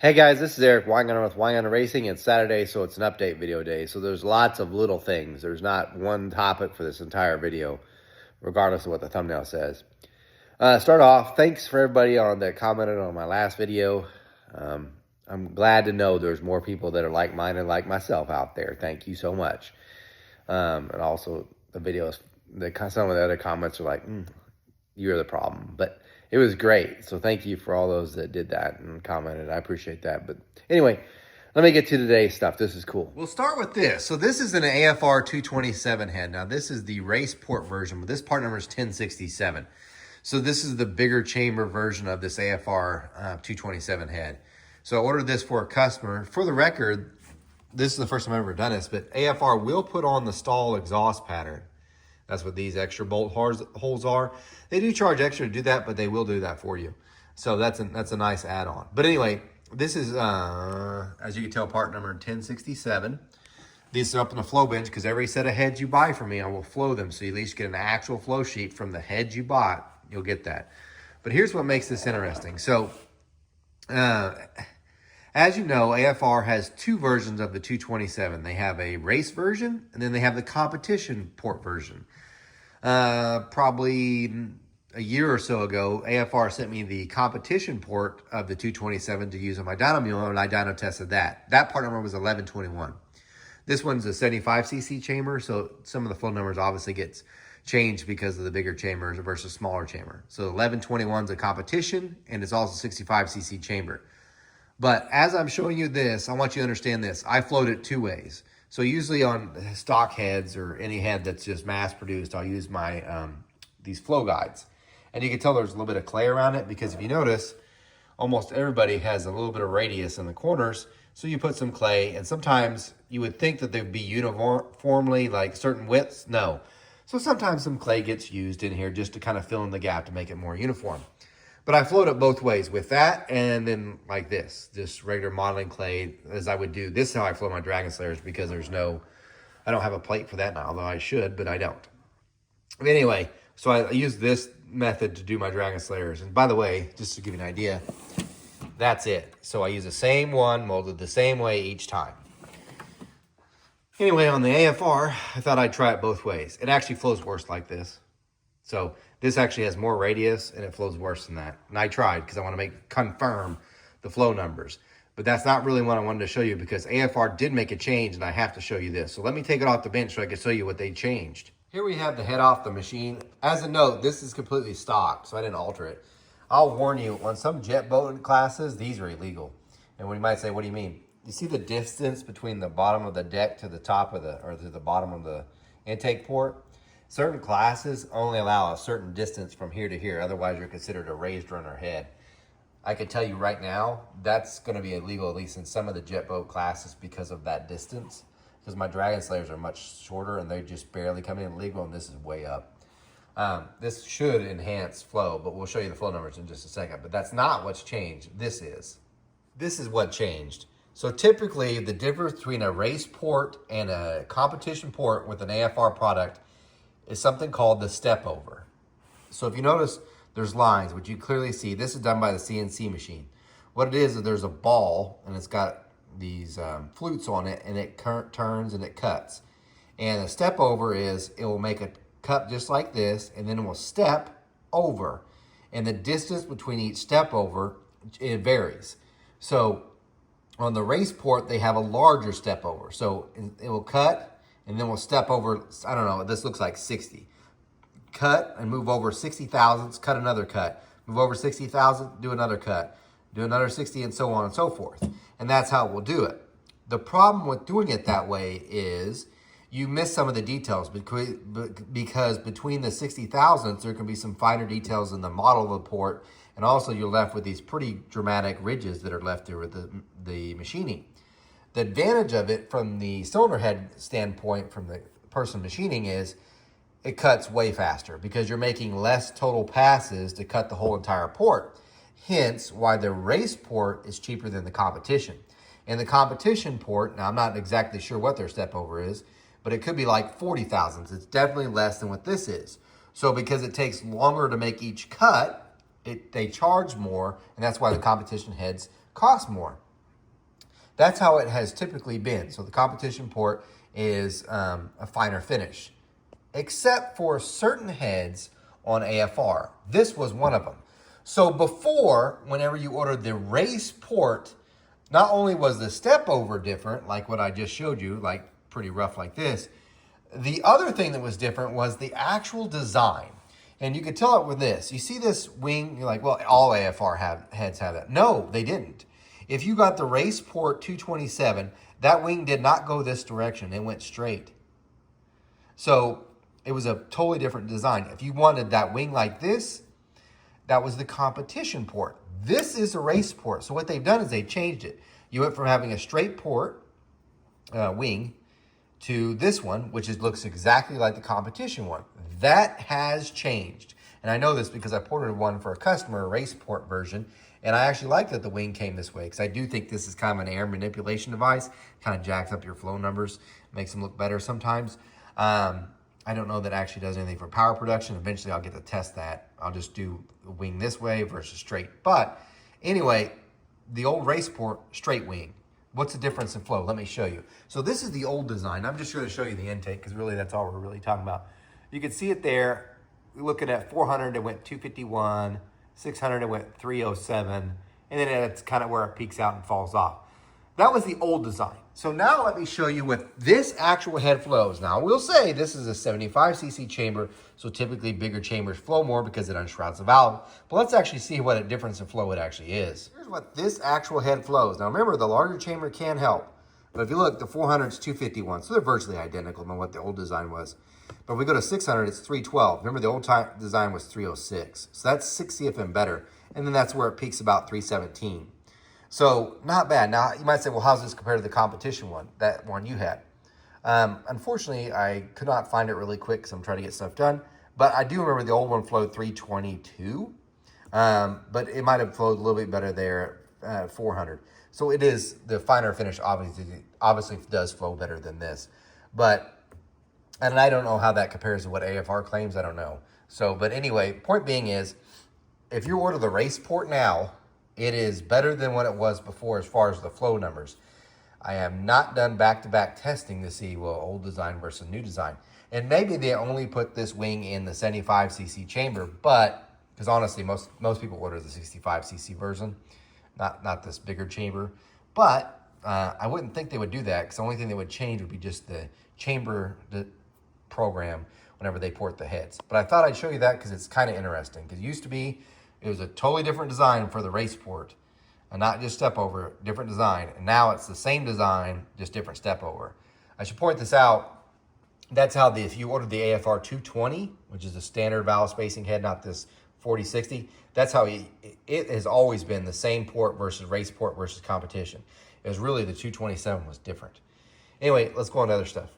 Hey guys, this is Eric Weingarten with Weingarten Racing. It's Saturday, so it's an update video day. So there's lots of little things. There's not one topic for this entire video, regardless of what the thumbnail says. Start off, thanks for everybody that commented on my last video. I'm glad to know there's more people that are like-minded like myself out there. Thank you so much. And also the videos, some of the other comments are like, you're the problem. But it was great. So thank you for all those that did that and commented. I appreciate that. But anyway, let me get to today's stuff. This is cool. We'll start with this. So this is an AFR 227 head. Now this is the race port version, but this part number is 1067. So this is the bigger chamber version of this AFR 227 head. So I ordered this for a customer. For the record, this is the first time I've ever done this, but AFR will put on the stall exhaust pattern. That's what these extra bolt holes are. They do charge extra to do that, but they will do that for you. So that's a nice add-on. But anyway, this is, as you can tell, part number 1067. These are up on the flow bench because every set of heads you buy from me, I will flow them. So you at least get an actual flow sheet from the heads you bought. You'll get that. But here's what makes this interesting. So, as you know, AFR has two versions of the 227. They have a race version, and then they have the competition port version. Probably a year or so ago, AFR sent me the competition port of the 227 to use on my dyno mule, and I dyno tested that. That part number was 1121. This one's a 75cc chamber, so some of the flow numbers obviously gets changed because of the bigger chambers versus smaller chamber. So 1121 is a competition, and it's also 65cc chamber. But as I'm showing you this, I want you to understand this. I float it two ways. So usually on stock heads or any head that's just mass produced, I'll use my these flow guides. And you can tell there's a little bit of clay around it because if you notice, almost everybody has a little bit of radius in the corners. So you put some clay, and sometimes you would think that they'd be uniformly like certain widths. No. So sometimes some clay gets used in here just to kind of fill in the gap to make it more uniform. But I float it both ways with that and then like this, just regular modeling clay as I would do. This is how I flow my Dragon Slayers because I don't have a plate for that now, although I should, but I don't. But anyway, so I use this method to do my Dragon Slayers. And by the way, just to give you an idea, that's it. So I use the same one, molded the same way each time. Anyway, on the AFR, I thought I'd try it both ways. It actually flows worse like this. So this actually has more radius and it flows worse than that. And I tried because I want to confirm the flow numbers. But that's not really what I wanted to show you because AFR did make a change and I have to show you this. So let me take it off the bench so I can show you what they changed. Here we have the head off the machine. As a note, this is completely stock, so I didn't alter it. I'll warn you, on some jet boat classes, these are illegal. And you might say, what do you mean? You see the distance between the bottom of the deck to the top of to the bottom of the intake port? Certain classes only allow a certain distance from here to here. Otherwise, you're considered a raised runner head. I can tell you right now, that's going to be illegal, at least in some of the jet boat classes because of that distance. Because my Dragon Slayers are much shorter and they just barely come in legal, and this is way up. This should enhance flow, but we'll show you the flow numbers in just a second. But that's not what's changed. This is what changed. So typically, the difference between a race port and a competition port with an AFR product is something called the step over. So if you notice, there's lines, which you clearly see. This is done by the CNC machine. What it is there's a ball, and it's got these flutes on it, and it turns and it cuts. And a step over is, it will make a cut just like this, and then it will step over. And the distance between each step over, it varies. So on the race port, they have a larger step over. So it will cut, and then we'll step over, I don't know, this looks like 60. Cut and move over 60 thousandths, cut another cut. Move over 60 thousandths, do another cut. Do another 60, and so on and so forth. And that's how we'll do it. The problem with doing it that way is you miss some of the details because between the 60 thousandths, there can be some finer details in the model of the port, and also you're left with these pretty dramatic ridges that are left there with the machining. The advantage of it from the cylinder head standpoint, from the person machining, is it cuts way faster because you're making less total passes to cut the whole entire port. Hence why the race port is cheaper than the competition. And the competition port, now I'm not exactly sure what their step over is, but it could be like 40 thousandths. It's definitely less than what this is. So because it takes longer to make each cut, they charge more, and that's why the competition heads cost more. That's how it has typically been. So the competition port is a finer finish, except for certain heads on AFR. This was one of them. So before, whenever you ordered the race port, not only was the step over different, like what I just showed you, like pretty rough like this, the other thing that was different was the actual design. And you could tell it with this. You see this wing, you're like, well, all AFR heads have that. No, they didn't. If you got the race port 227, that wing did not go this direction. It went straight. So it was a totally different design. If you wanted that wing like this, that was the competition port. This is a race port. So what they've done is they changed it. You went from having a straight port wing to this one, which looks exactly like the competition one. That has changed. And I know this because I ported one for a customer, a race port version, and I actually like that the wing came this way because I do think this is kind of an air manipulation device. Kind of jacks up your flow numbers, makes them look better sometimes. I don't know that it actually does anything for power production. Eventually I'll get to test that. I'll just do the wing this way versus straight. But anyway, the old race port, straight wing. What's the difference in flow? Let me show you. So this is the old design. I'm just going to show you the intake because really that's all we're really talking about. You can see it there. We're looking at 400, it went 251. 600, it went 307. And then it's kind of where it peaks out and falls off. That was the old design. So now let me show you what this actual head flows. Now, I will say this is a 75cc chamber, so typically bigger chambers flow more because it unshrouds the valve. But let's actually see what a difference in flow it actually is. Here's what this actual head flows. Now, remember, the larger chamber can help. But if you look, the 400 is 251, so they're virtually identical to what the old design was. But if we go to 600, it's 312. Remember, the old design was 306. So that's 6 CFM better. And then that's where it peaks about 317. So not bad. Now you might say, well, how's this compared to the competition one, that one you had? Unfortunately, I could not find it really quick because I'm trying to get stuff done. But I do remember the old one flowed 322. But it might have flowed a little bit better there at 400. So it is, the finer finish obviously does flow better than this. But, and I don't know how that compares to what AFR claims. I don't know. So, but anyway, point being is, if you order the race port now, it is better than what it was before as far as the flow numbers. I have not done back-to-back testing to see, well, old design versus new design. And maybe they only put this wing in the 75cc chamber, but, because honestly, most people order the 65cc version, not this bigger chamber. But I wouldn't think they would do that, because the only thing they would change would be just the chamber program whenever they port the heads. But I thought I'd show you that because it's kind of interesting, because it used to be, it was a totally different design for the race port, and not just step over, different design. And now it's the same design, just different step over. I should point this out. That's how if you ordered the AFR 220, which is a standard valve spacing head, not this 4060, that's how it has always been the same port versus race port versus competition. It was really the 227 was different. Anyway, let's go on to other stuff.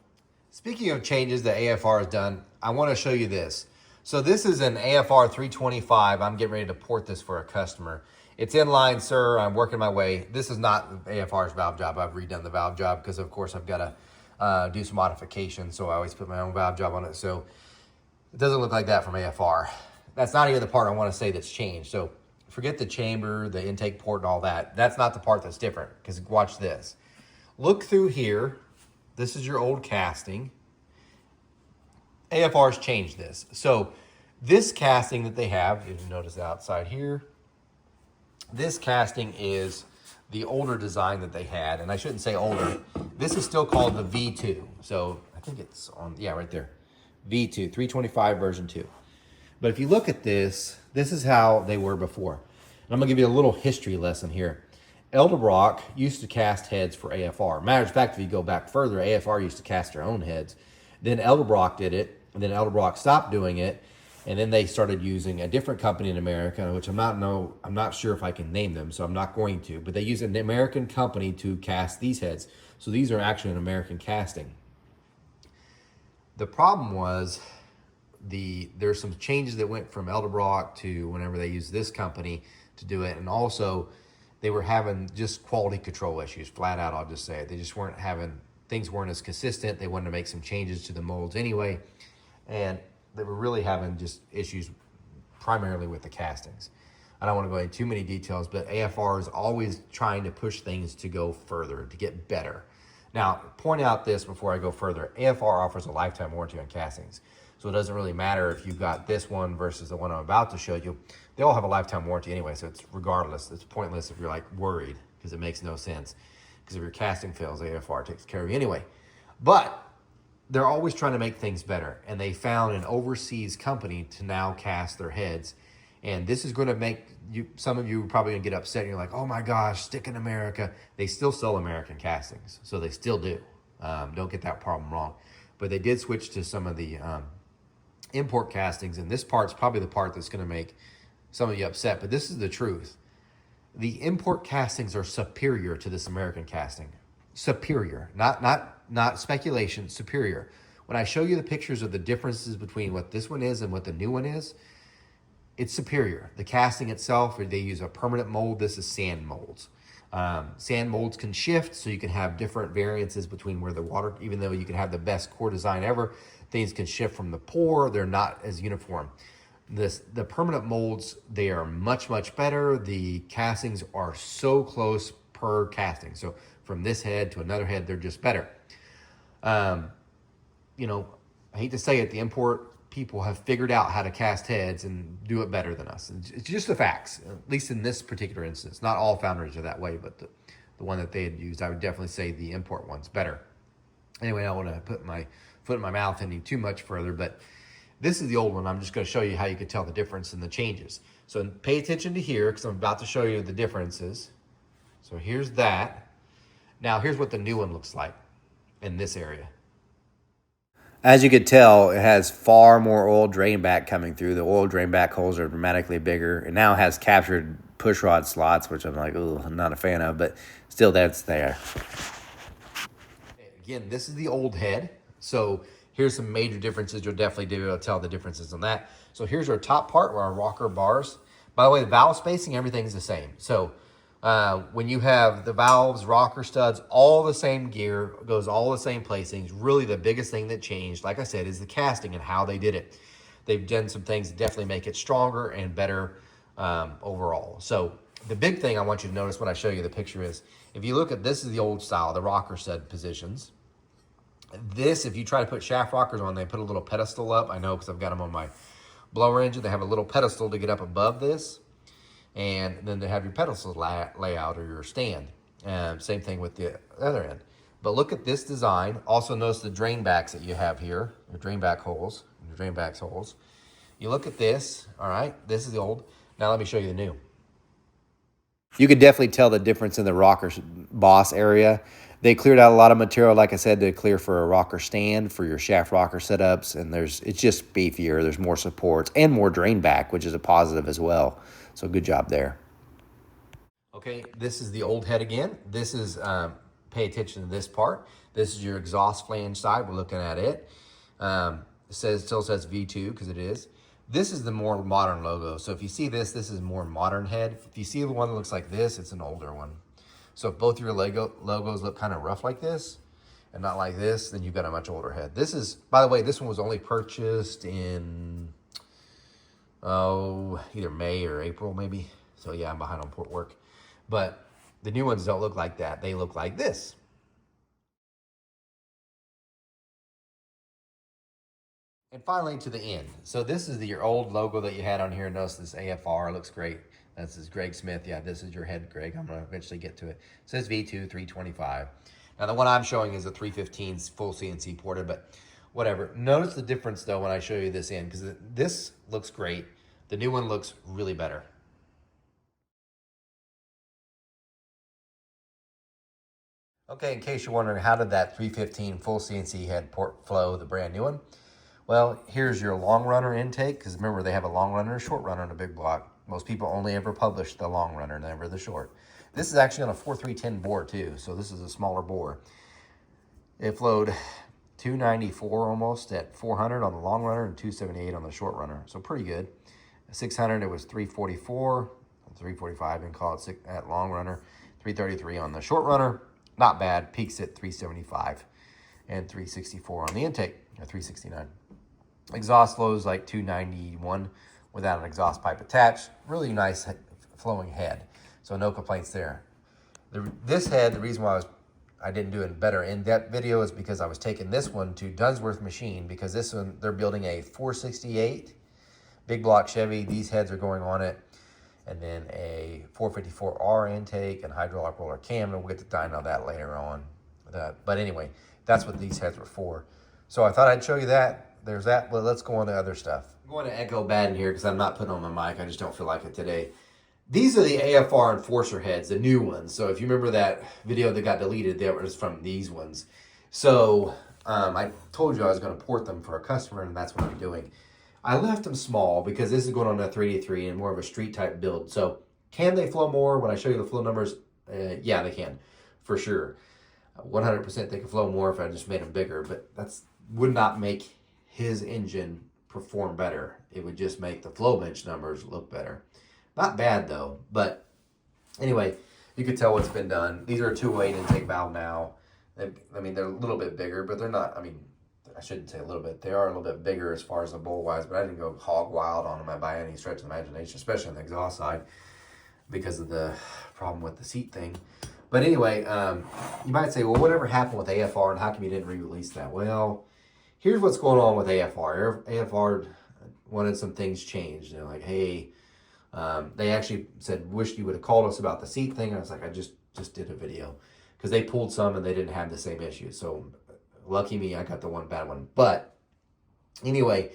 Speaking of changes that AFR has done, I want to show you this. So this is an AFR 325. I'm getting ready to port this for a customer. It's in line, sir. I'm working my way. This is not AFR's valve job. I've redone the valve job because, of course, I've got to do some modifications. So I always put my own valve job on it. So it doesn't look like that from AFR. That's not even the part I want to say that's changed. So forget the chamber, the intake port, and all that. That's not the part that's different, because watch this. Look through here. This is your old casting. AFR's changed this. So this casting that they have, you notice outside here, this casting is the older design that they had. And I shouldn't say older. This is still called the V2. So I think it's on, yeah, right there. V2, 325 version 2. But if you look at this, this is how they were before. And I'm going to give you a little history lesson here. Edelbrock used to cast heads for AFR. Matter of fact, if you go back further, AFR used to cast their own heads. Then Edelbrock did it. And then Edelbrock stopped doing it, and then they started using a different company in America, which I'm not sure if I can name them, so I'm not going to. But they use an American company to cast these heads, so these are actually an American casting. The problem was there's some changes that went from Edelbrock to whenever they used this company to do it, and also they were having just quality control issues, flat out. I'll just say it. They just weren't having, things weren't as consistent. They wanted to make some changes to the molds anyway. And they were really having just issues primarily with the castings. I don't want to go into too many details, but AFR is always trying to push things to go further, to get better. Now, point out this before I go further. AFR offers a lifetime warranty on castings. So it doesn't really matter if you've got this one versus the one I'm about to show you. They all have a lifetime warranty anyway, so it's regardless. It's pointless if you're like worried, because it makes no sense. Because if your casting fails, AFR takes care of you anyway. But they're always trying to make things better. And they found an overseas company to now cast their heads. And this is going to make you, some of you are probably going to get upset. And you're like, oh my gosh, stick in America. They still sell American castings. So they still do. Don't get that problem wrong. But they did switch to some of the import castings. And this part's probably the part that's going to make some of you upset. But this is the truth. The import castings are superior to this American casting. Superior, not speculation, superior. When I show you the pictures of the differences between what this one is and what the new one is, it's superior. The casting itself, they use a permanent mold. This is sand molds. Sand molds can shift, so you can have different variances between where the water, even though you can have the best core design ever, things can shift from the pour. They're not as uniform. The permanent molds, they are much, much better. The castings are so close per casting. So from this head to another head, they're just better. You know, I hate to say it, the import people have figured out how to cast heads and do it better than us. It's just the facts, at least in this particular instance. Not all foundries are that way, but the one that they had used, I would definitely say the import one's better. Anyway, I don't want to put my foot in my mouth any too much further, but this is the old one. I'm just going to show you how you can tell the difference in the changes. So pay attention to here, because I'm about to show you the differences. So here's that. Now here's what the new one looks like in this area. As you could tell, it has far more oil drain back coming through. The oil drain back holes are dramatically bigger. It now has captured push rod slots, which I'm like, oh, I'm not a fan of, but still that's there. Again, this is the old head. So here's some major differences. You'll definitely be able to tell the differences on that. So here's our top part where our rocker bars. By the way, the valve spacing, everything's the same. So when you have the valves, rocker studs, all the same gear, goes all the same placings. Really the biggest thing that changed, like I said, is the casting and how they did it. They've done some things that definitely make it stronger and better overall. So the big thing I want you to notice when I show you the picture is, if you look at, this is the old style, the rocker stud positions. This, if you try to put shaft rockers on, they put a little pedestal up. I know because I've got them on my blower engine. They have a little pedestal to get up above this. And then they have your pedestal layout or your stand. Same thing with the other end. But look at this design. Also notice the drain backs that you have here, your drain back holes, your drain backs holes. You look at this, all right, this is the old. Now let me show you the new. You could definitely tell the difference in the rocker boss area. They cleared out a lot of material, like I said, to clear for a rocker stand, for your shaft rocker setups, and it's just beefier. There's more supports and more drain back, which is a positive as well. So good job there. Okay, this is the old head again. This is, pay attention to this part. This is your exhaust flange side. We're looking at it. It still says V2 because it is. This is the more modern logo. So if you see this, this is a more modern head. If you see the one that looks like this, it's an older one. So if both your logos look kind of rough like this and not like this, then you've got a much older head. This is, by the way, this one was only purchased in, either May or April maybe. So yeah, I'm behind on port work. But the new ones don't look like that. They look like this. And finally to the end. So this is your old logo that you had on here. Notice this AFR looks great. This is Greg Smith. Yeah, this is your head, Greg. I'm going to eventually get to it. It says V2 325. Now the one I'm showing is a 315 full CNC ported, but whatever. Notice the difference though when I show you this end, because this looks great. The new one looks really better. Okay, in case you're wondering, how did that 315 full CNC head port flow, the brand new one? Well, here's your long runner intake, because remember they have a long runner and a short runner in a big block. Most people only ever publish the long runner, never the short. This is actually on a 4310 bore too, so this is a smaller bore. It flowed 294 almost at 400 on the long runner and 278 on the short runner, so pretty good. 600 it was 344, 345 and call it at long runner, 333 on the short runner. Not bad, peaks at 375 and 364 on the intake, or 369. Exhaust flows like 291 without an exhaust pipe attached. Really nice flowing head. So no complaints there. This head, the reason why I didn't do it better in that video is because I was taking this one to Dunsworth Machine, because this one, they're building a 468 big block Chevy. These heads are going on it. And then a 454R intake and hydraulic roller cam. And we'll get to dyno that later on. But anyway, that's what these heads were for. So I thought I'd show you that. There's that. Well, let's go on to other stuff. I'm going to echo bad in here because I'm not putting on my mic. I just don't feel like it today. These are the AFR Enforcer heads, the new ones. So if you remember that video that got deleted, that was from these ones. So I told you I was going to port them for a customer, and that's what I'm doing. I left them small because this is going on a 3D3 and more of a street type build. So can they flow more? When I show you the flow numbers, yeah, they can, for sure. 100% they can flow more if I just made them bigger, but that's would not make his engine perform better. It would just make the flow bench numbers look better. Not bad though, but anyway, you could tell what's been done. These are a 208 intake valve now. I mean, they're a little bit bigger, but they're not, I mean, I shouldn't say a little bit. They are a little bit bigger as far as the bowl wise, but I didn't go hog wild on them by any stretch of the imagination, especially on the exhaust side because of the problem with the seat thing. But anyway, you might say, well, whatever happened with AFR and how come you didn't re-release that? Well, here's what's going on with AFR. AFR wanted some things changed. They're like, hey, they actually said, wish you would have called us about the seat thing. And I was like, I just did a video because they pulled some and they didn't have the same issue. So lucky me, I got the one bad one. But anyway,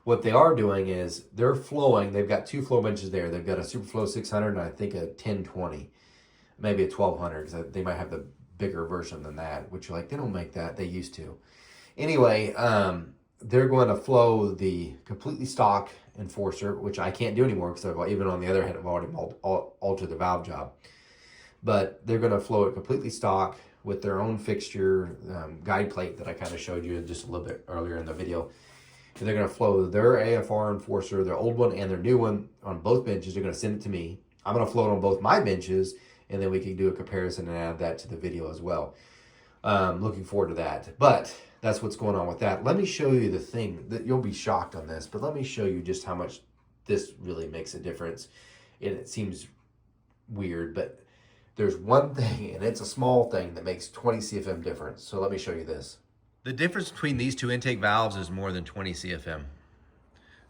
what they are doing is they're flowing. They've got 2 flow benches there. They've got a Superflow 600 and I think a 1020, maybe a 1200, because they might have the bigger version than that, which you're like, they don't make that. They used to. Anyway, they're going to flow the completely stock Enforcer, which I can't do anymore because even on the other hand, I've already altered the valve job. But they're going to flow it completely stock with their own fixture, guide plate that I kind of showed you just a little bit earlier in the video. And they're going to flow their AFR Enforcer, their old one and their new one on both benches. They're going to send it to me. I'm going to float on both my benches, and then we can do a comparison and add that to the video as well. Looking forward to that. But that's what's going on with that. Let me show you the thing that you'll be shocked on this, but let me show you just how much this really makes a difference. And it seems weird, but there's one thing, and it's a small thing, that makes 20 CFM difference. So let me show you this. The difference between these 2 intake valves is more than 20 CFM.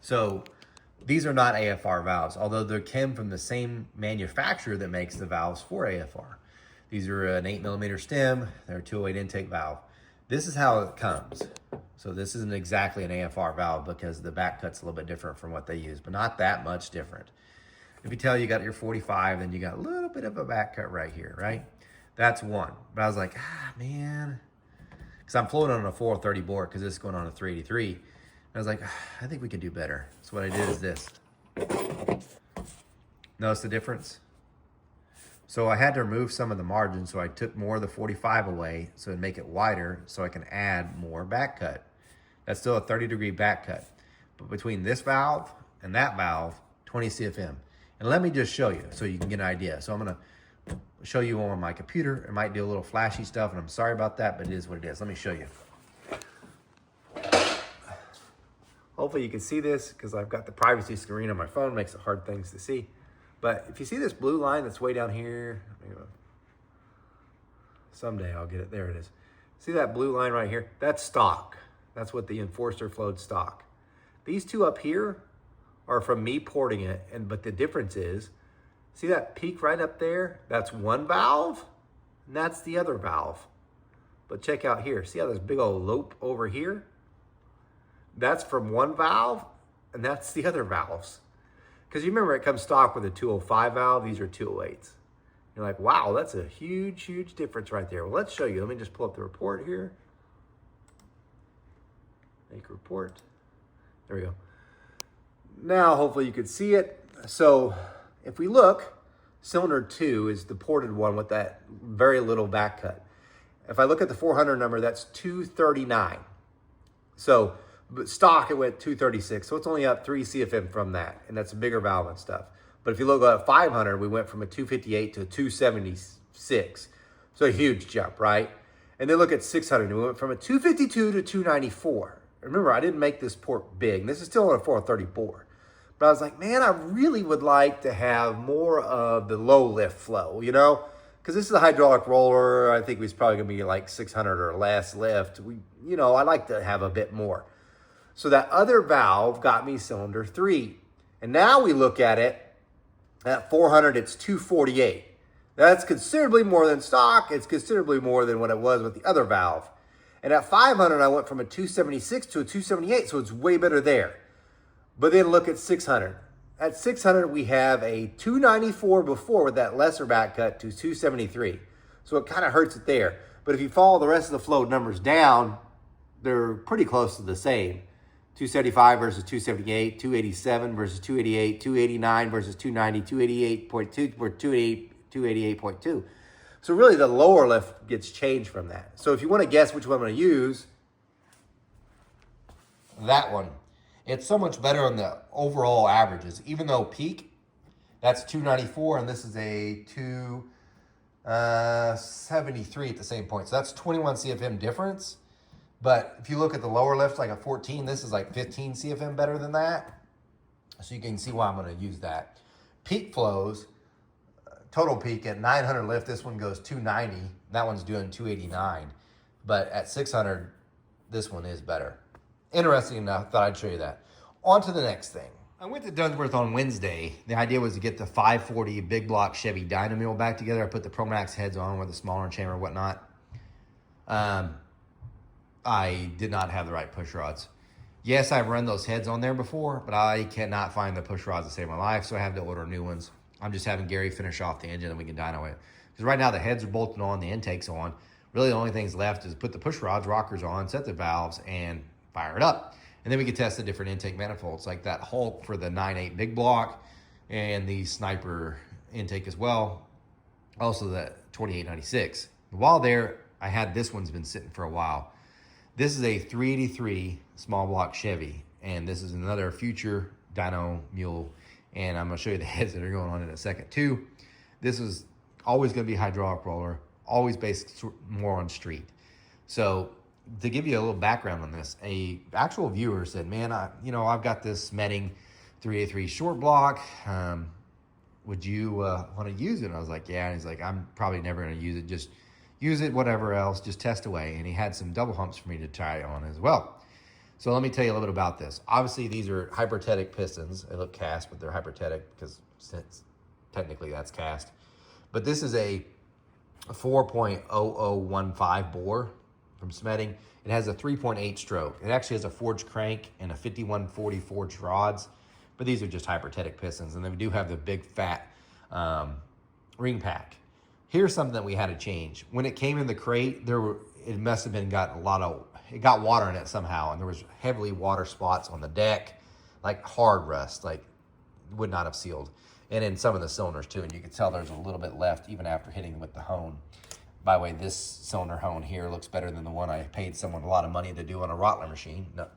So these are not AFR valves, although they came from the same manufacturer that makes the valves for AFR. These are an 8mm stem. They're a 208 intake valve. This is how it comes. So this isn't exactly an AFR valve because the back cut's a little bit different from what they use, but not that much different. If you tell you got your 45, then you got a little bit of a back cut right here, right? That's one. But I was like, man, because I'm floating on a 430 board because this is going on a 383. And I was like, I think we could do better. So what I did is this. Notice the difference? So I had to remove some of the margin, so I took more of the 45 away so it'd make it wider so I can add more back cut. That's still a 30-degree back cut. But between this valve and that valve, 20 CFM. And let me just show you so you can get an idea. So I'm gonna show you on my computer. It might do a little flashy stuff, and I'm sorry about that, but it is what it is. Let me show you. Hopefully you can see this because I've got the privacy screen on my phone, makes it hard things to see. But if you see this blue line that's way down here, someday I'll get it. There it is. See that blue line right here? That's stock. That's what the Enforcer flowed stock. These 2 up here are from me porting it, but the difference is, see that peak right up there? That's one valve, and that's the other valve. But check out here. See how there's big old lope over here? That's from one valve, and that's the other valves. Because you remember it comes stock with a 205 valve. These are 208s. You're like, wow, that's a huge, huge difference right there. Well, let's show you. Let me just pull up the report here. Make a report. There we go. Now, hopefully you could see it. So if we look, cylinder 2 is the ported one with that very little back cut. If I look at the 400 number, that's 239. So but stock, it went 236. So it's only up 3 CFM from that. And that's a bigger valve and stuff. But if you look at 500, we went from a 258 to a 276. So a huge jump, right? And then look at 600. We went from a 252 to 294. Remember, I didn't make this port big. This is still on a 430 bore. But I was like, man, I really would like to have more of the low lift flow, you know? Because this is a hydraulic roller. I think it's probably going to be like 600 or less lift. I like to have a bit more. So that other valve got me cylinder 3. And now we look at it, at 400, it's 248. That's considerably more than stock. It's considerably more than what it was with the other valve. And at 500, I went from a 276 to a 278, so it's way better there. But then look at 600. At 600, we have a 294 before with that lesser back cut to 273. So it kind of hurts it there. But if you follow the rest of the flow numbers down, they're pretty close to the same. 275 versus 278, 287 versus 288, 289 versus 290, 288.2 or 288.2. So really the lower lift gets changed from that. So if you want to guess which one I'm going to use, that one. It's so much better on the overall averages. Even though peak, that's 294 and this is a 273 at the same point. So that's 21 CFM difference. But if you look at the lower lift, like a 14, this is like 15 CFM better than that. So you can see why I'm going to use that. Peak flows, total peak at 900 lift, this one goes 290. That one's doing 289. But at 600, this one is better. Interesting enough, thought I'd show you that. On to the next thing. I went to Dunsworth on Wednesday. The idea was to get the 540 big block Chevy Dynamule back together. I put the ProMax heads on with the smaller chamber and whatnot. I did not have the right push rods. Yes, I've run those heads on there before, but I cannot find the push rods to save my life, so I have to order new ones. I'm just having Gary finish off the engine and we can dyno it. Because right now the heads are bolted on, the intake's on. Really the only things left is put the push rods, rockers on, set the valves, and fire it up. And then we can test the different intake manifolds, like that Hulk for the 9.8 big block and the Sniper intake as well. Also the 2896. While there, I had this one's been sitting for a while. This is a 383 small block Chevy, and this is another future dyno mule, and I'm going to show you the heads that are going on in a second too. This is always going to be hydraulic roller, always based more on street. So to give you a little background on this, a actual viewer said, man, I've got this Metting 383 short block. Would you want to use it? And I was like, yeah. And he's like, I'm probably never going to use it. Just use it, whatever else, just test away. And he had some double humps for me to try on as well. So let me tell you a little bit about this. Obviously, these are hypertetic pistons. They look cast, but they're hypertetic because technically that's cast. But this is a 4.0015 bore from Smetting. It has a 3.8 stroke. It actually has a forged crank and a 5140 forged rods. But these are just hypertetic pistons. And then we do have the big fat ring pack. Here's something that we had to change. When it came in the crate, it must have been it got water in it somehow, and there was heavily water spots on the deck, like hard rust, like would not have sealed. And in some of the cylinders too, and you can tell there's a little bit left even after hitting with the hone. By the way, this cylinder hone here looks better than the one I paid someone a lot of money to do on a Rottler machine. No,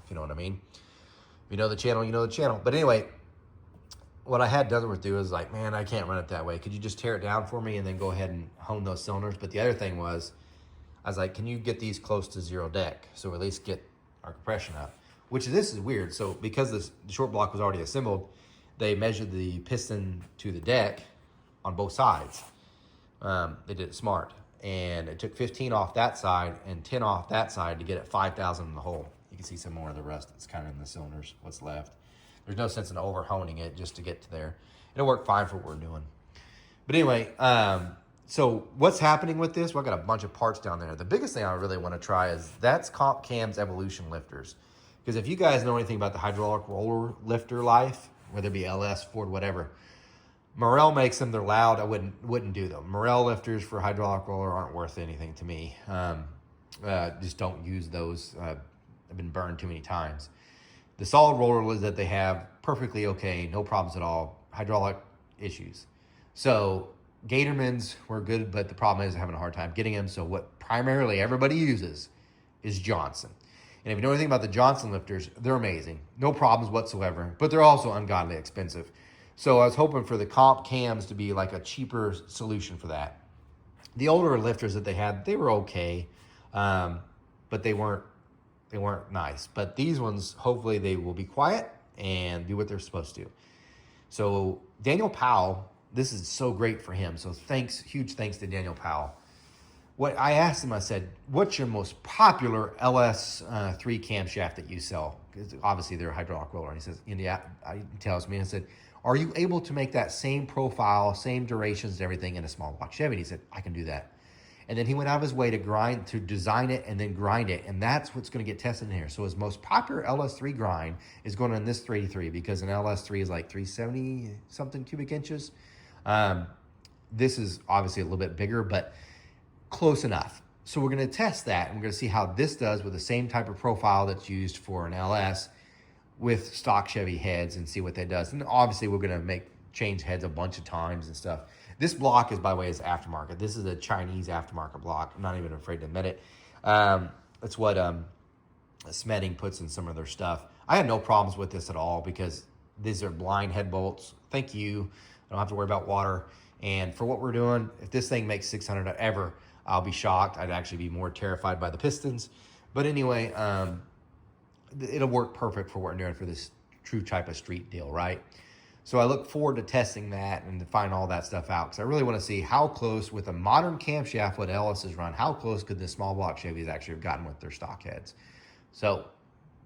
if you know what I mean. If you know the channel, you know the channel. But anyway, what I had Dunsworth do is like, man, I can't run it that way. Could you just tear it down for me and then go ahead and hone those cylinders? But the other thing was, I was like, can you get these close to zero deck? So at least get our compression up, which this is weird. So because the short block was already assembled, they measured the piston to the deck on both sides. They did it smart. And it took 15 off that side and 10 off that side to get it 5,000 in the hole. You can see some more of the rust that's kind of in the cylinders, what's left. There's no sense in over-honing it just to get to there. It'll work fine for what we're doing. But anyway, so what's happening with this? Well, I've got a bunch of parts down there. The biggest thing I really want to try is that's Comp Cam's Evolution lifters. Because if you guys know anything about the hydraulic roller lifter life, whether it be LS, Ford, whatever, Morel makes them. They're loud. I wouldn't do them. Morel lifters for hydraulic roller aren't worth anything to me. Just don't use those. I've been burned too many times. The solid rollers that they have, perfectly okay, no problems at all. Hydraulic issues. So Gatormans were good, but the problem is having a hard time getting them. So what primarily everybody uses is Johnson. And if you know anything about the Johnson lifters, they're amazing. No problems whatsoever, but they're also ungodly expensive. So I was hoping for the Comp Cams to be like a cheaper solution for that. The older lifters that they had, they were okay, but they weren't nice. But these ones, hopefully they will be quiet and do what they're supposed to. So Daniel Powell, this is so great for him. So huge thanks to Daniel Powell. What I asked him, I said, what's your most popular LS3 camshaft that you sell? Because obviously they're a hydraulic roller. And he says, India, he tells me, I said, are you able to make that same profile, same durations, everything in a small block Chevy? And he said, I can do that. And then he went out of his way to design it and then grind it. And that's what's going to get tested in here. So his most popular LS3 grind is going on this 383 because an LS3 is like 370 something cubic inches. This is obviously a little bit bigger, but close enough. So we're going to test that and we're going to see how this does with the same type of profile that's used for an LS with stock Chevy heads and see what that does. And obviously we're going to change heads a bunch of times and stuff. This block is, by the way, is aftermarket. This is a Chinese aftermarket block. I'm not even afraid to admit it. That's what Smeding puts in some of their stuff. I had no problems with this at all because these are blind head bolts. Thank you. I don't have to worry about water. And for what we're doing, if this thing makes 600 ever, I'll be shocked. I'd actually be more terrified by the pistons. But anyway, it'll work perfect for what we're doing for this true type of street deal, right? So I look forward to testing that and to find all that stuff out because I really want to see how close with a modern camshaft, what LS has run, how close could this small block Chevys actually have gotten with their stock heads. So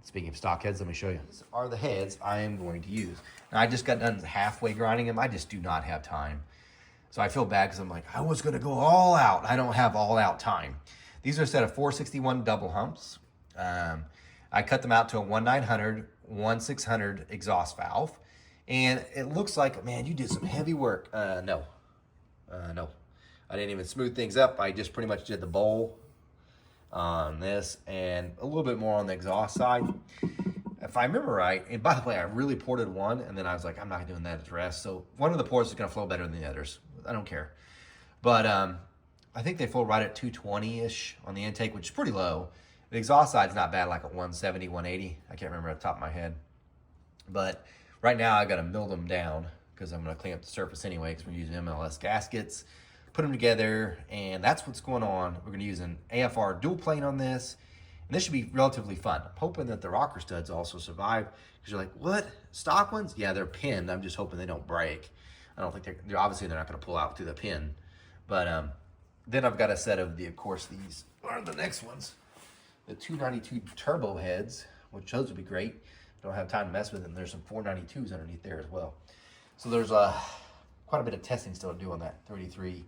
speaking of stock heads, let me show you. These are the heads I am going to use. Now I just got done halfway grinding them. I just do not have time. So I feel bad because I'm like, I was going to go all out. I don't have all out time. These are a set of 461 double humps. I cut them out to a 1.900, 1.600 exhaust valve. And it looks like, man, you did some heavy work. No. I didn't even smooth things up. I just pretty much did the bowl on this and a little bit more on the exhaust side. If I remember right, and by the way, I really ported one, and then I was like, I'm not doing that at the rest. So one of the ports is going to flow better than the others. I don't care. But I think they flow right at 220-ish on the intake, which is pretty low. The exhaust side's not bad, like a 170, 180. I can't remember off the top of my head. But right now, I got to mill them down because I'm going to clean up the surface anyway because we're using MLS gaskets, put them together, and that's what's going on. We're going to use an AFR dual plane on this, and this should be relatively fun. I'm hoping that the rocker studs also survive because you're like, what? Stock ones? Yeah, they're pinned. I'm just hoping they don't break. I don't think they're obviously they're not going to pull out through the pin. But then I've got a set of of course, these are the next ones. The 292 turbo heads, which those would be great. Don't have time to mess with them. There's some 492s underneath there as well. So there's quite a bit of testing still to do on that 33.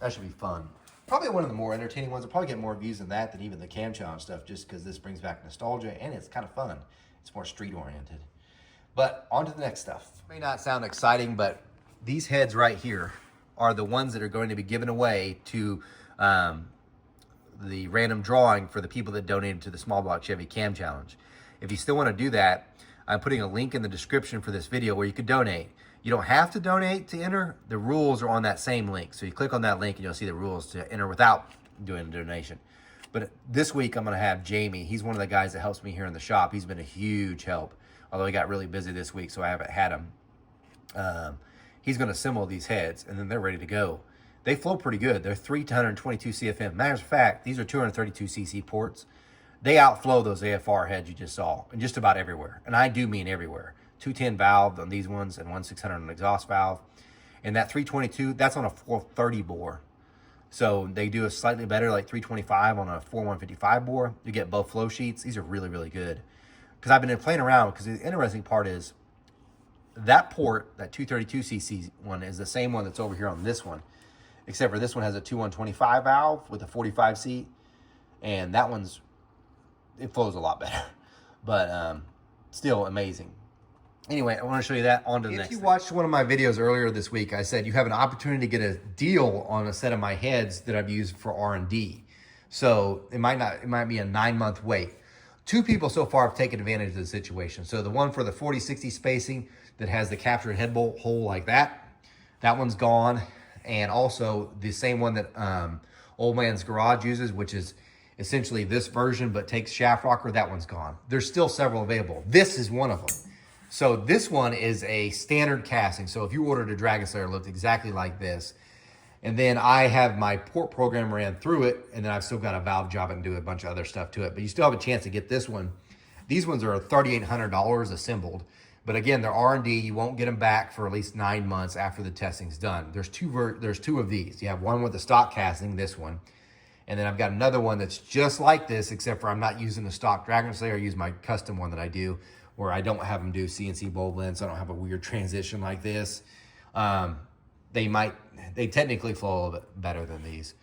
That should be fun. Probably one of the more entertaining ones. I'll probably get more views than that than even the cam challenge stuff just because this brings back nostalgia and it's kind of fun. It's more street oriented. But on to the next stuff. May not sound exciting, but these heads right here are the ones that are going to be given away to the random drawing for the people that donated to the Small Block Chevy Cam Challenge. If you still want to do that, I'm putting a link in the description for this video where you can donate. You don't have to donate to enter. The rules are on that same link. So you click on that link and you'll see the rules to enter without doing a donation. But this week I'm going to have Jamie. He's one of the guys that helps me here in the shop. He's been a huge help, although he got really busy this week, so I haven't had him. He's going to assemble these heads, and then they're ready to go. They flow pretty good. They're 322 CFM. Matter of fact, these are 232 cc ports. They outflow those AFR heads you just saw, and just about everywhere. And I do mean everywhere. 210 valve on these ones, and 1600 on an exhaust valve. And that 322, that's on a 430 bore. So they do a slightly better, like 325 on a 4155 bore. You get both flow sheets. These are really, really good. Because I've been playing around, because the interesting part is that port, that 232cc one, is the same one that's over here on this one. Except for this one has a 2125 valve with a 45 seat. And that one's, it flows a lot better. But still amazing. Anyway, I want to show you that. On to the next. If you watched one of my videos earlier this week, I said you have an opportunity to get a deal on a set of my heads that I've used for R&D. So it might be a 9-month wait. 2 people so far have taken advantage of the situation. So the one for the 40-60 spacing that has the captured head bolt hole like that one's gone. And also the same one that Old Man's Garage uses, which is essentially this version but takes shaft rocker, that one's gone. There's still several available. This is one of them. So this one is a standard casting. So if you ordered a Dragon Slayer, it looked exactly like this. And then I have my port program ran through it, and then I've still got a valve job and do a bunch of other stuff to it. But you still have a chance to get this one These ones are $3,800 assembled. But again, they're R&D. You won't get them back for at least 9 months after the testing's done. There's two of these. You have one with the stock casting, this one. And then I've got another one that's just like this, except for I'm not using the stock Dragon Slayer. I use my custom one that I do, where I don't have them do CNC bulb lengths. I don't have a weird transition like this. They technically flow a little bit better than these.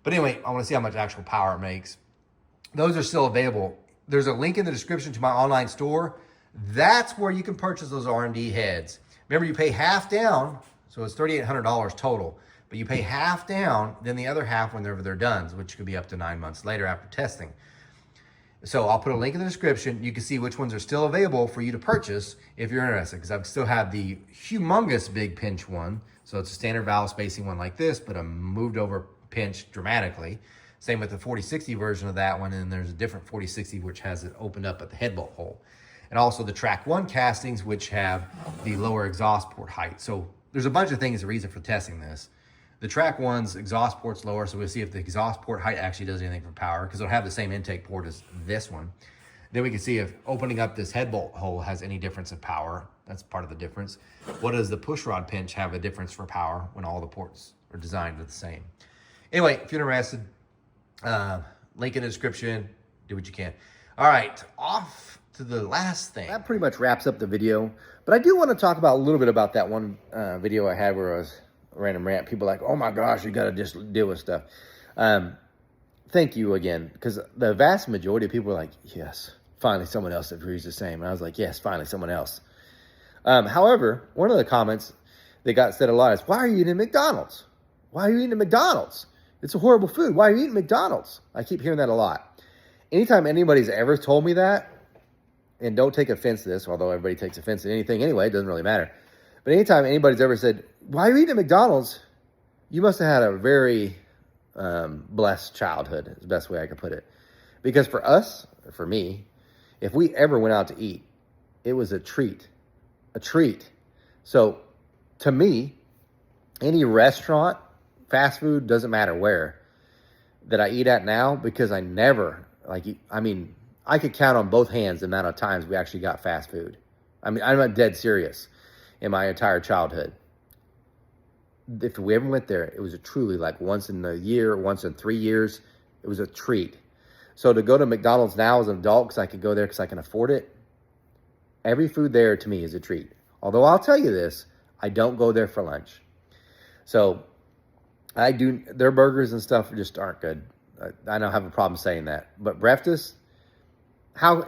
But anyway, I want to see how much actual power it makes. Those are still available. There's a link in the description to my online store. That's where you can purchase those R&D heads. Remember, you pay half down, so it's $3,800 total. But you pay half down, then the other half whenever they're done, which could be up to 9 months later after testing. So I'll put a link in the description. You can see which ones are still available for you to purchase if you're interested, because I still have the humongous big pinch one. So it's a standard valve spacing one like this, but a moved over pinch dramatically. Same with the 4060 version of that one, and there's a different 4060 which has it opened up at the head bolt hole. And also the Track 1 castings, which have the lower exhaust port height. So there's a bunch of things, the reason for testing this. The Track 1's exhaust port's lower, so we'll see if the exhaust port height actually does anything for power, because it'll have the same intake port as this one. Then we can see if opening up this head bolt hole has any difference in power. That's part of the difference. What does the push rod pinch have a difference for power when all the ports are designed the same? Anyway, if you're interested, link in the description, do what you can. All right, off to the last thing. That pretty much wraps up the video, but I do want to talk about a little bit about that one video I had where I was random rant. People are like, oh my gosh, you got to just deal with stuff. Thank you again, because the vast majority of people are like, yes, finally someone else that agrees the same. And I was like, yes, finally someone else. However, one of the comments that got said a lot is, why are you eating McDonald's? Why are you eating McDonald's? It's a horrible food. Why are you eating McDonald's? I keep hearing that a lot. Anytime anybody's ever told me that, and don't take offense to this, although everybody takes offense to anything anyway, it doesn't really matter. But anytime anybody's ever said, why are you eating at McDonald's? You must have had a very blessed childhood, is the best way I could put it. Because for us, for me, if we ever went out to eat, it was a treat. A treat. So to me, any restaurant, fast food, doesn't matter where, that I eat at now, because I never, I could count on both hands the amount of times we actually got fast food. I'm not dead serious. In my entire childhood, if we ever went there, it was truly like once in a year, once in 3 years, it was a treat. So to go to McDonald's now as an adult, because I could go there because I can afford it, every food there to me is a treat. Although I'll tell you this, I don't go there for lunch. So their burgers and stuff just aren't good. I don't have a problem saying that. But breakfast,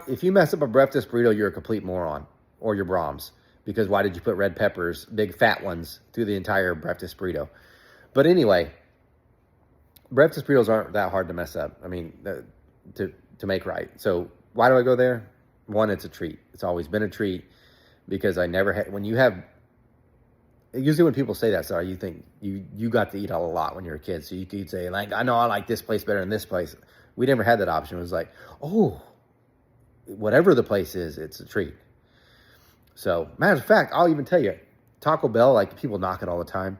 if you mess up a breakfast burrito, you're a complete moron, or your Brahms. Because why did you put red peppers, big fat ones, through the entire breakfast burrito? But anyway, breakfast burritos aren't that hard to mess up. I mean, to make right. So why do I go there? One, it's a treat. It's always been a treat, because I never had, usually when people say that, sorry, you think you got to eat a lot when you were a kid. So you could say, like, I know I like this place better than this place. We never had that option. It was like, oh, whatever the place is, it's a treat. So, matter of fact, I'll even tell you, Taco Bell, like, people knock it all the time.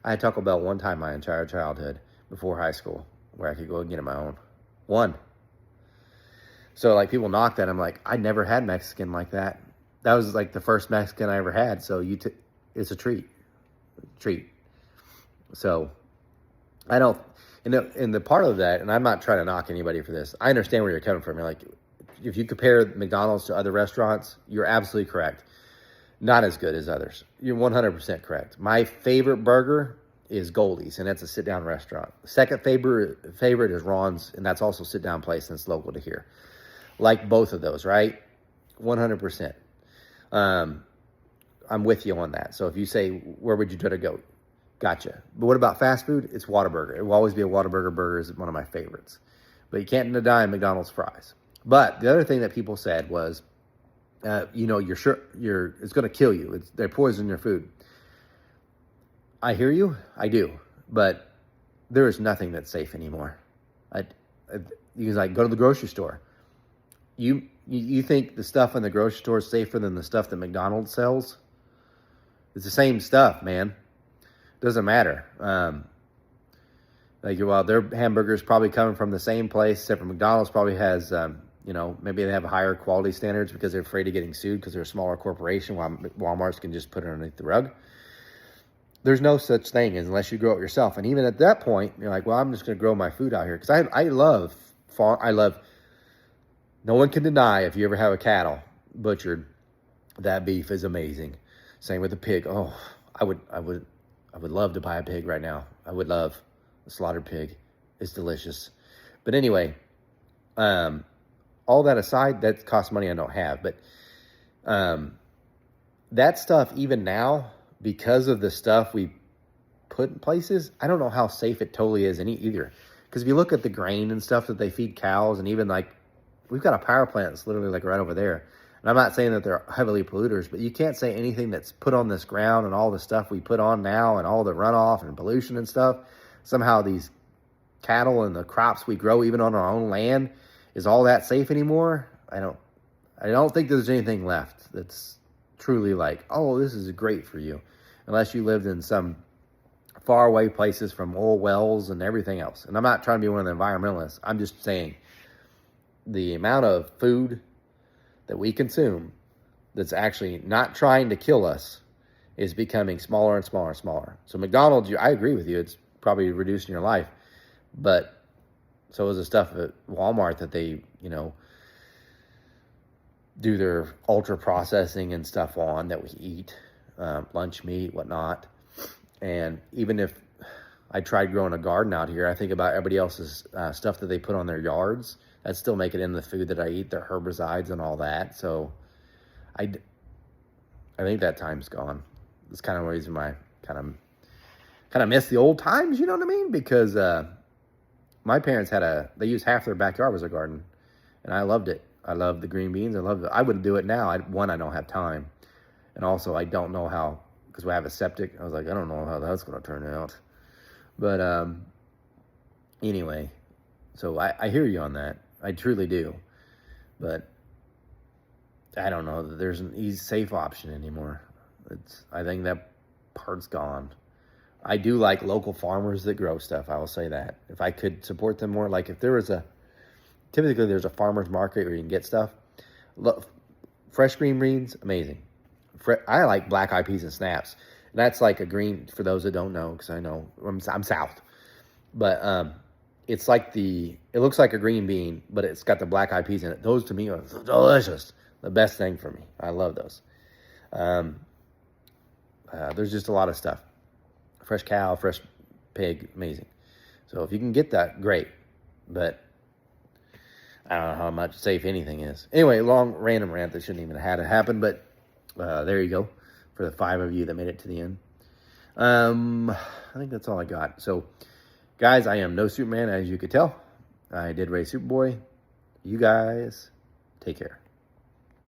I had Taco Bell one time my entire childhood before high school, where I could go and get it my own. One. So, like, people knock that. I'm like, I never had Mexican like that. That was, like, the first Mexican I ever had. So, it's a treat. Treat. So, I don't, and the part of that, and I'm not trying to knock anybody for this. I understand where you're coming from. You're like, if you compare McDonald's to other restaurants, you're absolutely correct. Not as good as others. You're 100% correct. My favorite burger is Goldie's, and that's a sit-down restaurant. Second favorite is Ron's, and that's also a sit-down place, and it's local to here. Like both of those, right? 100%. I'm with you on that. So if you say, where would you try to go? Gotcha. But what about fast food? It's Whataburger. It will always be a Whataburger burger is one of my favorites. But you can't deny McDonald's fries. But the other thing that people said was, it's going to kill you. They're poisoning your food. I hear you. I do. But there is nothing that's safe anymore. You can go to the grocery store. You think the stuff in the grocery store is safer than the stuff that McDonald's sells? It's the same stuff, man. Doesn't matter. Their hamburgers probably coming from the same place, except for McDonald's probably has You know, maybe they have higher quality standards because they're afraid of getting sued because they're a smaller corporation, while Walmart's can just put it underneath the rug. There's no such thing unless you grow it yourself. And even at that point, you're like, well, I'm just going to grow my food out here. Because I love farm. I love, no one can deny if you ever have a cattle butchered, that beef is amazing. Same with the pig. Oh, I would love to buy a pig right now. I would love a slaughtered pig. It's delicious. But anyway, all that aside, that costs money I don't have. But that stuff, even now, because of the stuff we put in places, I don't know how safe it totally is either. Because if you look at the grain and stuff that they feed cows, and even like, we've got a power plant that's literally like right over there. And I'm not saying that they're heavily polluters, but you can't say anything that's put on this ground and all the stuff we put on now and all the runoff and pollution and stuff. Somehow these cattle and the crops we grow even on our own land, is all that safe anymore? I don't think there's anything left that's truly like, oh, this is great for you. Unless you lived in some far away places from oil wells and everything else. And I'm not trying to be one of the environmentalists. I'm just saying the amount of food that we consume that's actually not trying to kill us is becoming smaller and smaller and smaller. So McDonald's, I agree with you, it's probably reducing your life. But so is the stuff at Walmart that they, you know, do their ultra processing and stuff on that we eat, lunch meat, whatnot. And even if I tried growing a garden out here, I think about everybody else's stuff that they put on their yards. That still make it in the food that I eat, their herbicides and all that. So I think that time's gone. It's kind of the reason why I kind of miss the old times, you know what I mean? Because my parents they used half their backyard as a garden, and I loved it. I loved the green beans. I loved it. I wouldn't do it now. I don't have time. And also, I don't know how, because we have a septic. I was like, I don't know how that's going to turn out. But anyway, so I hear you on that. I truly do. But I don't know that there's an easy, safe option anymore. I think that part's gone. I do like local farmers that grow stuff. I will say that. If I could support them more, like if there was typically there's a farmer's market where you can get stuff. Fresh green beans, amazing. I like black eyed peas and snaps. And that's like a green, for those that don't know, because I know I'm south. But it's like it looks like a green bean, but it's got the black eyed peas in it. Those to me are delicious. The best thing for me. I love those. There's just a lot of stuff. Fresh cow, fresh pig, amazing. So if you can get that, great. But I don't know how much safe anything is. Anyway, long random rant that shouldn't even have had it happen. But there you go for the 5 of you that made it to the end. I think that's all I got. So, guys, I am no Superman, as you could tell. I did raise Superboy. You guys, take care.